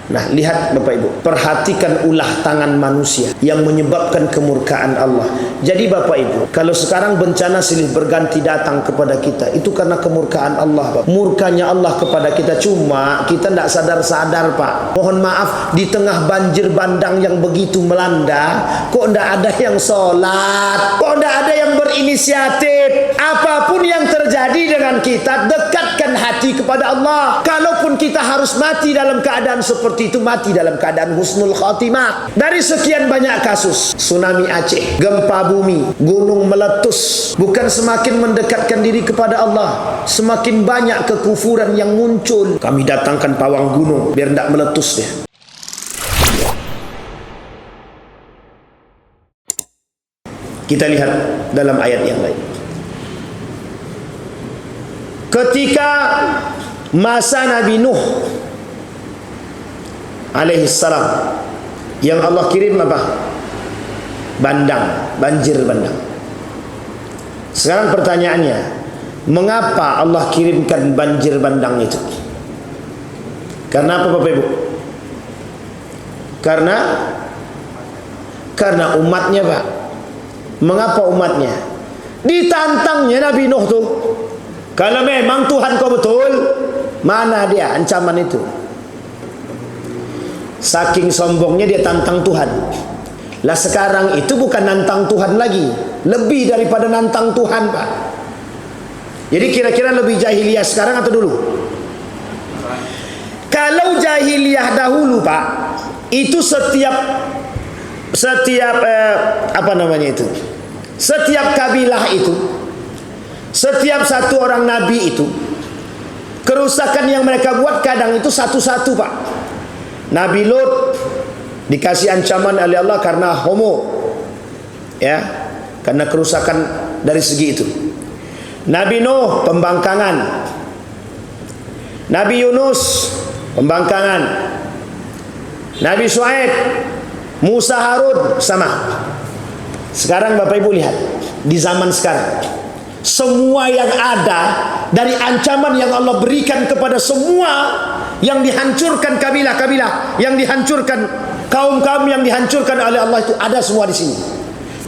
Nah, lihat Bapak Ibu, perhatikan ulah tangan manusia yang menyebabkan kemurkaan Allah. Jadi Bapak Ibu, kalau sekarang bencana silih berganti datang kepada kita, itu karena kemurkaan Allah, Pak. Murkanya Allah kepada kita, cuma kita tidak sadar-sadar, Pak. Mohon maaf, di tengah banjir bandang yang begitu melanda, kok tidak ada yang sholat, kok tidak ada yang berinisiatif. Apapun yang terjadi dengan kita, dekatkan hati kepada Allah. Kalaupun kita harus mati dalam keadaan seperti itu, mati dalam keadaan husnul khatimah. Dari sekian banyak kasus, tsunami Aceh, gempa bumi, gunung meletus, bukan semakin mendekatkan diri kepada Allah, semakin banyak kekufuran yang muncul. Kami datangkan pawang gunung biar tidak meletus dia. Kita lihat dalam ayat yang lain. Ketika masa Nabi Nuh alaihi salam, yang Allah kirim apa? Bandang, banjir bandang. Sekarang pertanyaannya, mengapa Allah kirimkan banjir bandang itu? Karena apa Bapak Ibu? Karena umatnya, Pak. Mengapa umatnya? Ditantangnya Nabi Nuh tuh. Kalau memang Tuhan kau betul, mana dia ancaman itu? Saking sombongnya dia tantang Tuhan. Lah sekarang itu bukan nantang Tuhan lagi, lebih daripada nantang Tuhan, Pak. Jadi kira-kira lebih jahiliyah sekarang atau dulu? Kalau jahiliyah dahulu, Pak, itu setiap apa namanya itu? Setiap kabilah itu, setiap satu orang nabi itu, kerusakan yang mereka buat kadang itu satu-satu, Pak. Nabi Lut dikasih ancaman oleh Allah karena homo, ya, karena kerusakan dari segi itu. Nabi Nuh pembangkangan, Nabi Yunus pembangkangan, Nabi Shu'aib, Musa, Harun sama. Sekarang Bapak Ibu lihat di zaman sekarang, semua yang ada dari ancaman yang Allah berikan kepada semua yang dihancurkan kabilah-kabilah, yang dihancurkan kaum-kaum yang dihancurkan oleh Allah, itu ada semua di sini.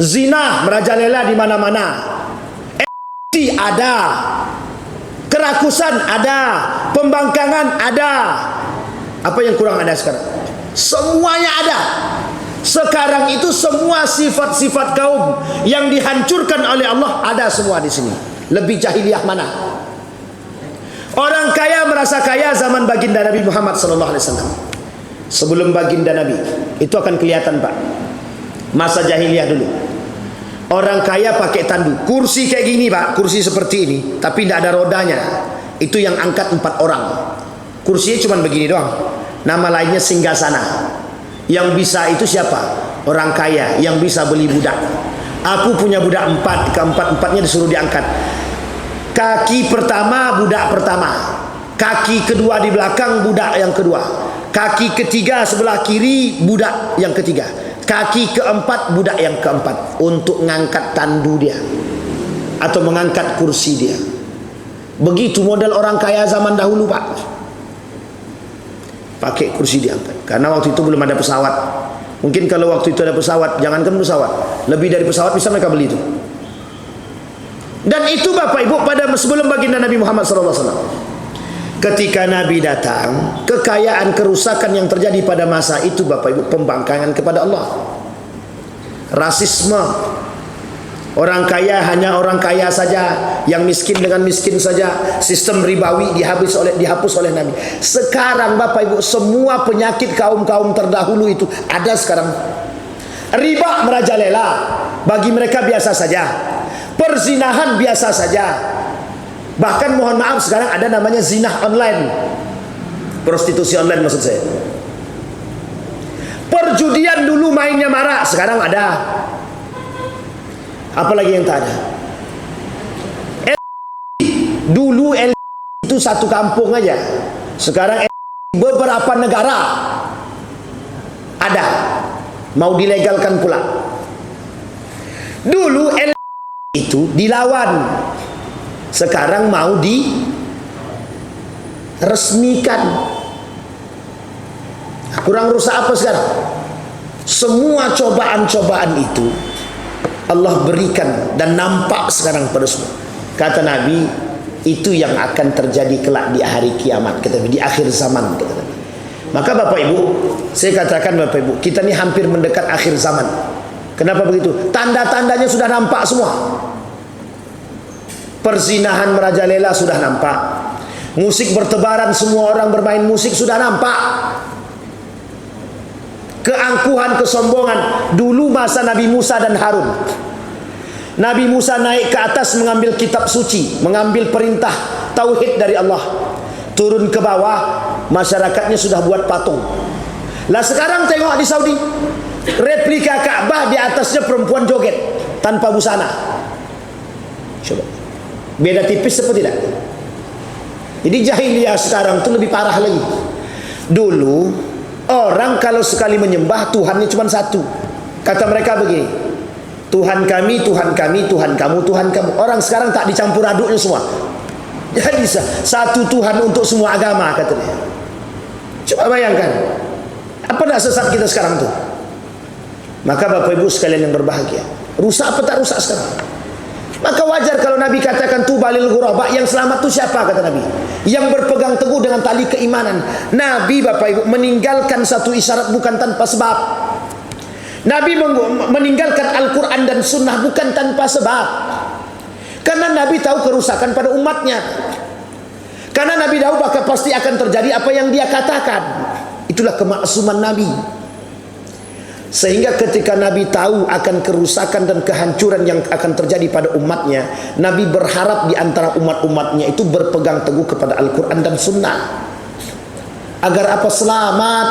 Zina merajalela di mana-mana. Ada. Kerakusan ada. Pembangkangan ada. Apa yang kurang ada sekarang? Semuanya ada. Sekarang itu semua sifat-sifat kaum yang dihancurkan oleh Allah ada semua di sini. Lebih jahiliyah mana? Orang kaya merasa kaya zaman baginda Nabi Muhammad SAW. Sebelum baginda Nabi, itu akan kelihatan, Pak. Masa jahiliyah dulu, orang kaya pakai tandu, kursi kayak gini, Pak, kursi seperti ini, tapi tidak ada rodanya. Itu yang angkat 4 orang. Kursinya cuma begini doang. Nama lainnya singgasana. Yang bisa itu siapa? Orang kaya yang bisa beli budak. Aku punya budak 4, keempat-empatnya disuruh diangkat. Kaki pertama budak pertama, kaki kedua di belakang budak yang kedua, kaki ketiga sebelah kiri budak yang ketiga, kaki keempat budak yang keempat, untuk mengangkat tandu dia atau mengangkat kursi dia. Begitu model orang kaya zaman dahulu, Pak. Pakai kursi diangkat. Karena waktu itu belum ada pesawat. Mungkin kalau waktu itu ada pesawat, jangankan pesawat, lebih dari pesawat bisa mereka beli itu. Dan itu Bapak Ibu pada sebelum baginda Nabi Muhammad SAW. Ketika Nabi datang, kekayaan kerusakan yang terjadi pada masa itu Bapak Ibu, pembangkangan kepada Allah, rasisme. Orang kaya hanya orang kaya saja, yang miskin dengan miskin saja. Sistem ribawi dihapus oleh Nabi. Sekarang Bapak Ibu, semua penyakit kaum-kaum terdahulu itu ada sekarang. Riba merajalela, bagi mereka biasa saja. Perzinahan biasa saja. Bahkan mohon maaf sekarang ada namanya zina online, prostitusi online maksud saya. Perjudian dulu mainnya marak, sekarang ada. Apalagi yang tak ada? Dulu itu satu kampung aja. Sekarang beberapa negara ada. Mau dilegalkan pula. Dulu itu dilawan, sekarang mau diresmikan. Kurang rusak apa sekarang? Semua cobaan-cobaan itu Allah berikan dan nampak sekarang pada semua. Kata Nabi, itu yang akan terjadi kelak di hari kiamat, kata Nabi, di akhir zaman, kata Nabi. Maka Bapak Ibu, saya katakan Bapak Ibu, kita ini hampir mendekat akhir zaman. Kenapa begitu? Tanda-tandanya sudah nampak semua. Perzinahan merajalela sudah nampak. Musik bertebaran, semua orang bermain musik sudah nampak. Keangkuhan, kesombongan. Dulu masa Nabi Musa dan Harun, Nabi Musa naik ke atas mengambil kitab suci, mengambil perintah tauhid dari Allah. Turun ke bawah, masyarakatnya sudah buat patung. Lah sekarang tengok di Saudi, replika Ka'bah, di atasnya perempuan joget tanpa busana. Coba, beda tipis apa tidak? Jadi jahiliyah sekarang itu lebih parah lagi. Dulu orang kalau sekali menyembah Tuhannya cuma satu. Kata mereka begini, Tuhan kami, Tuhan kami, Tuhan kamu, Tuhan kamu. Orang sekarang tak dicampur aduknya semua. Jadi satu Tuhan untuk semua agama, katanya. Coba bayangkan, apa tak sesat kita sekarang tuh? Maka Bapak Ibu sekalian yang berbahagia, rusak apa tak rusak sekarang? Maka wajar kalau Nabi katakan tubalil ghuraba, yang selamat itu siapa, kata Nabi? Yang berpegang teguh dengan tali keimanan. Nabi Bapak Ibu meninggalkan satu isyarat bukan tanpa sebab. Nabi meninggalkan Al-Quran dan Sunnah bukan tanpa sebab. Karena Nabi tahu kerusakan pada umatnya. Karena Nabi tahu bahkan pasti akan terjadi apa yang dia katakan. Itulah kemaksuman Nabi. Sehingga ketika Nabi tahu akan kerusakan dan kehancuran yang akan terjadi pada umatnya, Nabi berharap di antara umat-umatnya itu berpegang teguh kepada Al-Quran dan Sunnah. Agar apa? Selamat,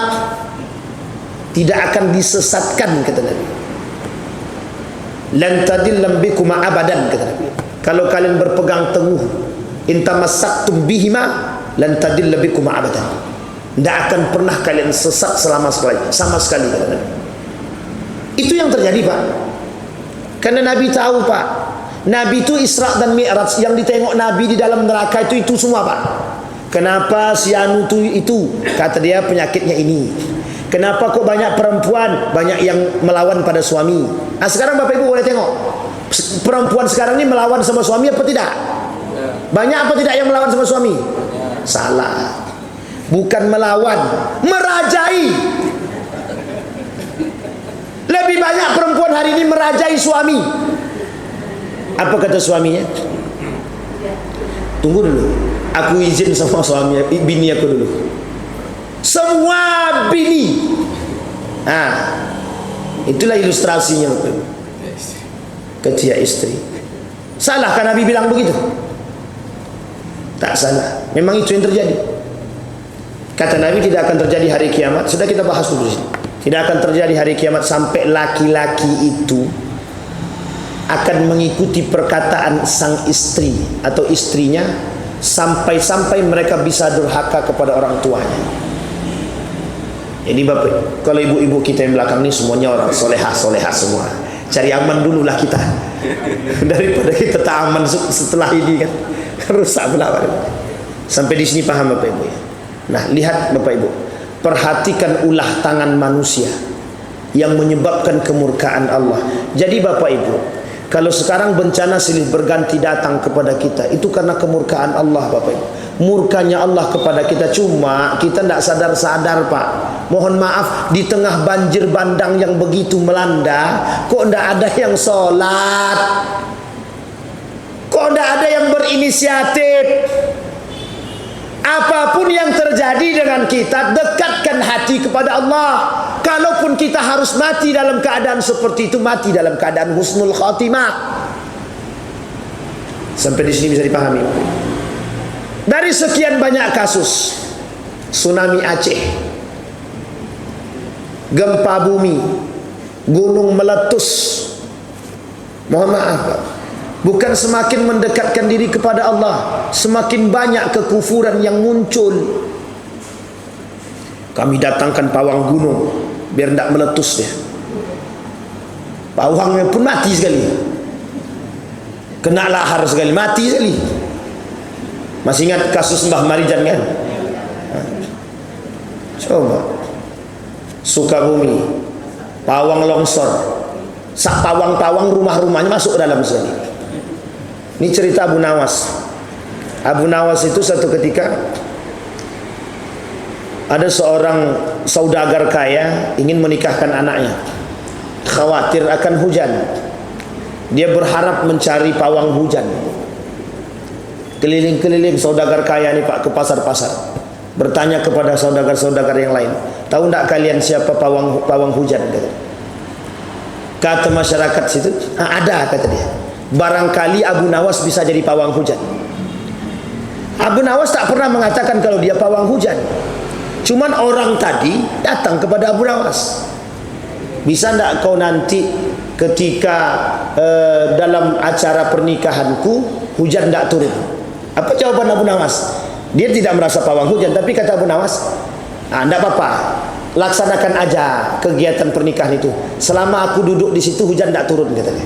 tidak akan disesatkan, kata Nabi. Lan tadillam bikuma abadan, kata Nabi. Kalau kalian berpegang teguh, intamassaktum bihima lan tadilla bikuma abadan, tidak akan pernah kalian sesat sama sekali, kata Nabi. Itu yang terjadi, Pak. Karena Nabi tahu, Pak, Nabi itu Isra dan Mi'raj, yang ditengok Nabi di dalam neraka itu semua, Pak. Kenapa si anu itu? Kata dia penyakitnya ini. Kenapa kok banyak perempuan, banyak yang melawan pada suami? Nah sekarang Bapak Ibu boleh tengok, perempuan sekarang ini melawan sama suami apa tidak? Banyak apa tidak yang melawan sama suami? Salah. Bukan melawan, merajai. Lebih banyak perempuan hari ini merajai suami. Apa kata suaminya? Tunggu dulu, aku izin sama suami, bini aku dulu. Semua bini. Itulah ilustrasinya. Ketia istri. Salah kan Nabi bilang begitu? Tak salah. Memang itu yang terjadi. Kata Nabi tidak akan terjadi hari kiamat. Sudah kita bahas dulu di sini. Tidak akan terjadi hari kiamat sampai laki-laki itu akan mengikuti perkataan sang istri atau istrinya, sampai-sampai mereka bisa durhaka kepada orang tuanya. Jadi Bapak, kalau ibu-ibu kita yang belakang ini semuanya orang solehah semua. Cari aman dululah kita, daripada kita tak aman setelah ini kan rusak belakang. Sampai di sini paham Bapak Ibu ya? Nah lihat Bapak Ibu, perhatikan ulah tangan manusia yang menyebabkan kemurkaan Allah. Jadi Bapak Ibu, kalau sekarang bencana silih berganti datang kepada kita, itu karena kemurkaan Allah Bapak Ibu. Murkanya Allah kepada kita, cuma kita tidak sadar-sadar Pak. Mohon maaf, di tengah banjir bandang yang begitu melanda, kok tidak ada yang sholat, kok tidak ada yang berinisiatif. Apapun yang terjadi dengan kita, dekatkan hati kepada Allah. Kalaupun kita harus mati dalam keadaan seperti itu, mati dalam keadaan husnul khatimah. Sampai di sini bisa dipahami. Dari sekian banyak kasus, tsunami Aceh, gempa bumi, gunung meletus, mohon maaf Pak, bukan semakin mendekatkan diri kepada Allah, semakin banyak kekufuran yang muncul. Kami datangkan pawang gunung biar tidak meletus dia. Pawangnya pun mati sekali, kena lahar sekali, mati sekali. Masih ingat kasus Mbah Marijan kan? Coba Sukabumi, pawang longsor, sak pawang-pawang rumah-rumahnya masuk ke dalam sini. Ini cerita Abu Nawas. Abu Nawas itu satu ketika ada seorang saudagar kaya ingin menikahkan anaknya, khawatir akan hujan. Dia berharap mencari pawang hujan. Keliling-keliling saudagar kaya ini Pak, ke pasar-pasar, bertanya kepada saudagar-saudagar yang lain, tahu tidak kalian siapa pawang hujan? Kata masyarakat situ, ada, kata dia. Barangkali Abu Nawas bisa jadi pawang hujan. Abu Nawas tak pernah mengatakan kalau dia pawang hujan. Cuman orang tadi datang kepada Abu Nawas, bisa tidak kau nanti ketika dalam acara pernikahanku hujan tidak turun? Apa jawaban Abu Nawas? Dia tidak merasa pawang hujan, tapi kata Abu Nawas, tidak apa-apa, laksanakan aja kegiatan pernikahan itu. Selama aku duduk di situ hujan tidak turun, katanya.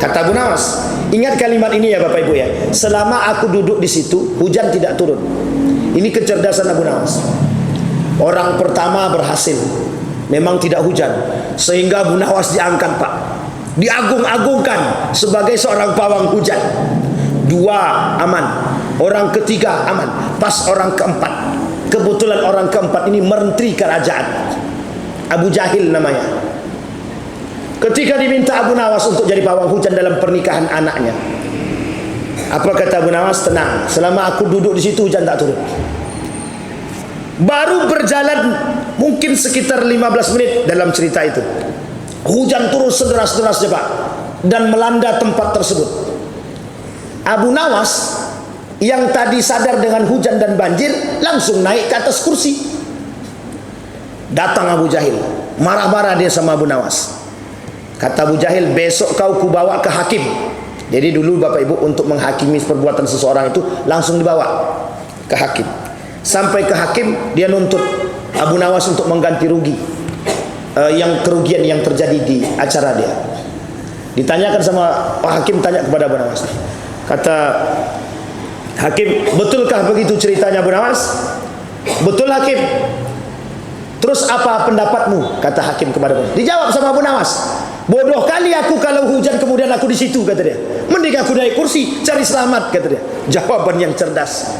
Kata Abu Nawas, ingat kalimat ini ya Bapak Ibu ya, selama aku duduk di situ hujan tidak turun. Ini kecerdasan Abu Nawas. Orang pertama berhasil, memang tidak hujan, sehingga Abu Nawas diangkat Pak, diagung-agungkan sebagai seorang pawang hujan. Dua aman, orang ketiga aman, pas orang keempat. Kebetulan orang keempat ini menteri kerajaan, Abu Jahil namanya. Ketika diminta Abu Nawas untuk jadi pawang hujan dalam pernikahan anaknya, apa kata Abu Nawas? Tenang, selama aku duduk di situ hujan tak turun. Baru berjalan mungkin sekitar 15 menit dalam cerita itu, hujan turun sederas-derasnya Pak, dan melanda tempat tersebut. Abu Nawas yang tadi sadar dengan hujan dan banjir langsung naik ke atas kursi. Datang Abu Jahil, marah-marah dia sama Abu Nawas. Kata Abu Jahil, besok kau kubawa ke hakim. Jadi dulu Bapak Ibu untuk menghakimi perbuatan seseorang itu langsung dibawa ke hakim. Sampai ke hakim, dia nuntut Abu Nawas untuk mengganti rugi yang kerugian yang terjadi di acara dia. Ditanyakan sama Pak Hakim, tanya kepada Abu Nawas. Kata Hakim, betulkah begitu ceritanya Abu Nawas? Betul Hakim. Terus apa pendapatmu? Kata Hakim kepada Abu Nawas. Dijawab sama Abu Nawas, bodoh kali aku kalau hujan kemudian aku di situ, kata dia. Mending aku naik kursi cari selamat, kata dia. Jawaban yang cerdas.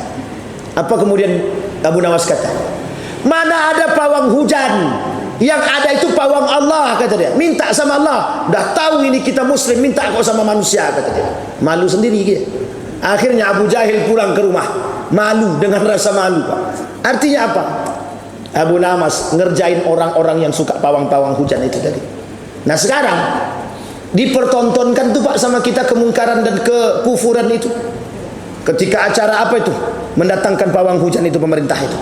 Apa kemudian Abu Nawas kata? Mana ada pawang hujan, yang ada itu pawang Allah, kata dia. Minta sama Allah. Dah tahu ini kita muslim, minta kau sama manusia, kata dia. Malu sendiri dia. Akhirnya Abu Jahil pulang ke rumah, malu, dengan rasa malu Pak. Artinya apa? Abu Nawas ngerjain orang-orang yang suka pawang-pawang hujan itu tadi. Nah sekarang dipertontonkan tuh Pak sama kita kemungkaran dan kekufuran itu. Ketika acara apa itu? Mendatangkan pawang hujan itu pemerintah itu.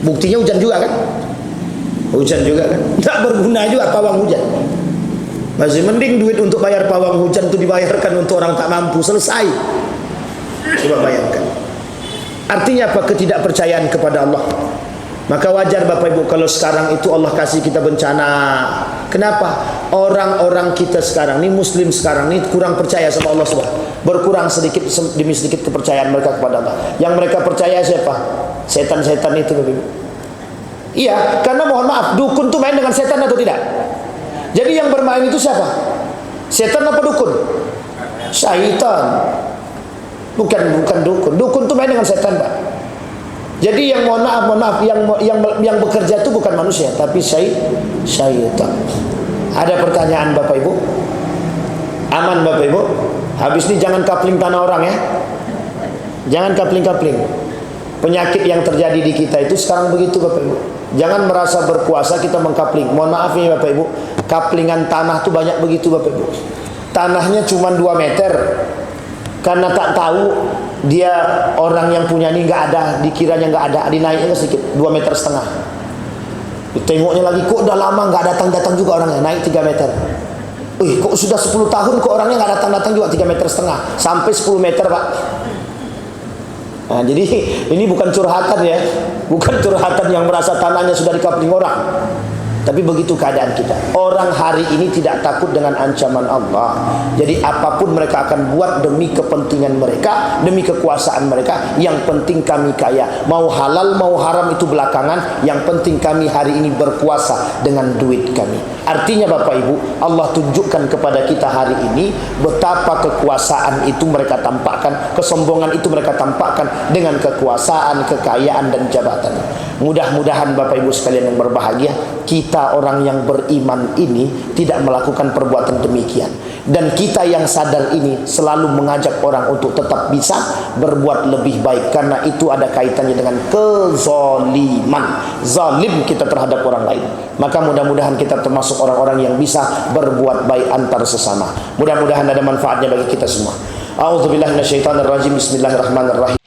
Buktinya hujan juga kan? Hujan juga kan? Tak berguna juga pawang hujan. Masih mending duit untuk bayar pawang hujan itu dibayarkan untuk orang tak mampu, selesai. Coba bayangkan. Artinya apa? Ketidakpercayaan kepada Allah. Maka wajar Bapak Ibu kalau sekarang itu Allah kasih kita bencana. Kenapa? Orang-orang kita sekarang ini, muslim sekarang ini kurang percaya sama Allah SWT. Berkurang sedikit demi sedikit kepercayaan mereka kepada Allah. Yang mereka percaya siapa? Setan-setan itu Bapak Ibu. Iya, karena mohon maaf, dukun tuh main dengan setan atau tidak? Jadi yang bermain itu siapa? Setan apa dukun? Syaitan. Bukan dukun. Dukun tuh main dengan setan Pak. Jadi yang mohon maaf yang bekerja itu bukan manusia tapi syaitan. Ada pertanyaan Bapak Ibu? Aman Bapak Ibu? Habis ini jangan kapling tanah orang ya. Jangan kapling-kapling. Penyakit yang terjadi di kita itu sekarang begitu Bapak Ibu. Jangan merasa berkuasa kita mengkapling. Mohon maaf nih Bapak Ibu, kaplingan tanah itu banyak begitu Bapak Ibu. Tanahnya cuma 2 meter. Karena tak tahu dia orang yang punya ini nggak ada, dikiranya nggak ada, dinaiknya sedikit 2,5 meter. Tengoknya lagi, kok udah lama nggak datang juga orangnya, naik 3 meter. Kok sudah 10 tahun kok orangnya nggak datang juga 3,5 meter, sampai 10 meter Pak. Nah, jadi ini bukan curhatan ya, bukan curhatan yang merasa tanahnya sudah dikapling orang. Tapi begitu keadaan kita. Orang hari ini tidak takut dengan ancaman Allah. Jadi apapun mereka akan buat demi kepentingan mereka, demi kekuasaan mereka. Yang penting kami kaya. Mau halal mau haram itu belakangan. Yang penting kami hari ini berkuasa dengan duit kami. Artinya Bapak Ibu, Allah tunjukkan kepada kita hari ini betapa kekuasaan itu mereka tampakkan, kesombongan itu mereka tampakkan dengan kekuasaan, kekayaan dan jabatan. Mudah-mudahan Bapak Ibu sekalian yang berbahagia, kita orang yang beriman ini tidak melakukan perbuatan demikian. Dan kita yang sadar ini selalu mengajak orang untuk tetap bisa berbuat lebih baik, karena itu ada kaitannya dengan kezaliman. Zalim kita terhadap orang lain. Maka mudah-mudahan kita termasuk orang-orang yang bisa berbuat baik antar sesama. Mudah-mudahan ada manfaatnya bagi kita semua. A'udzubillahi minasyaitonirrajim. Bismillahirrahmanirrahim.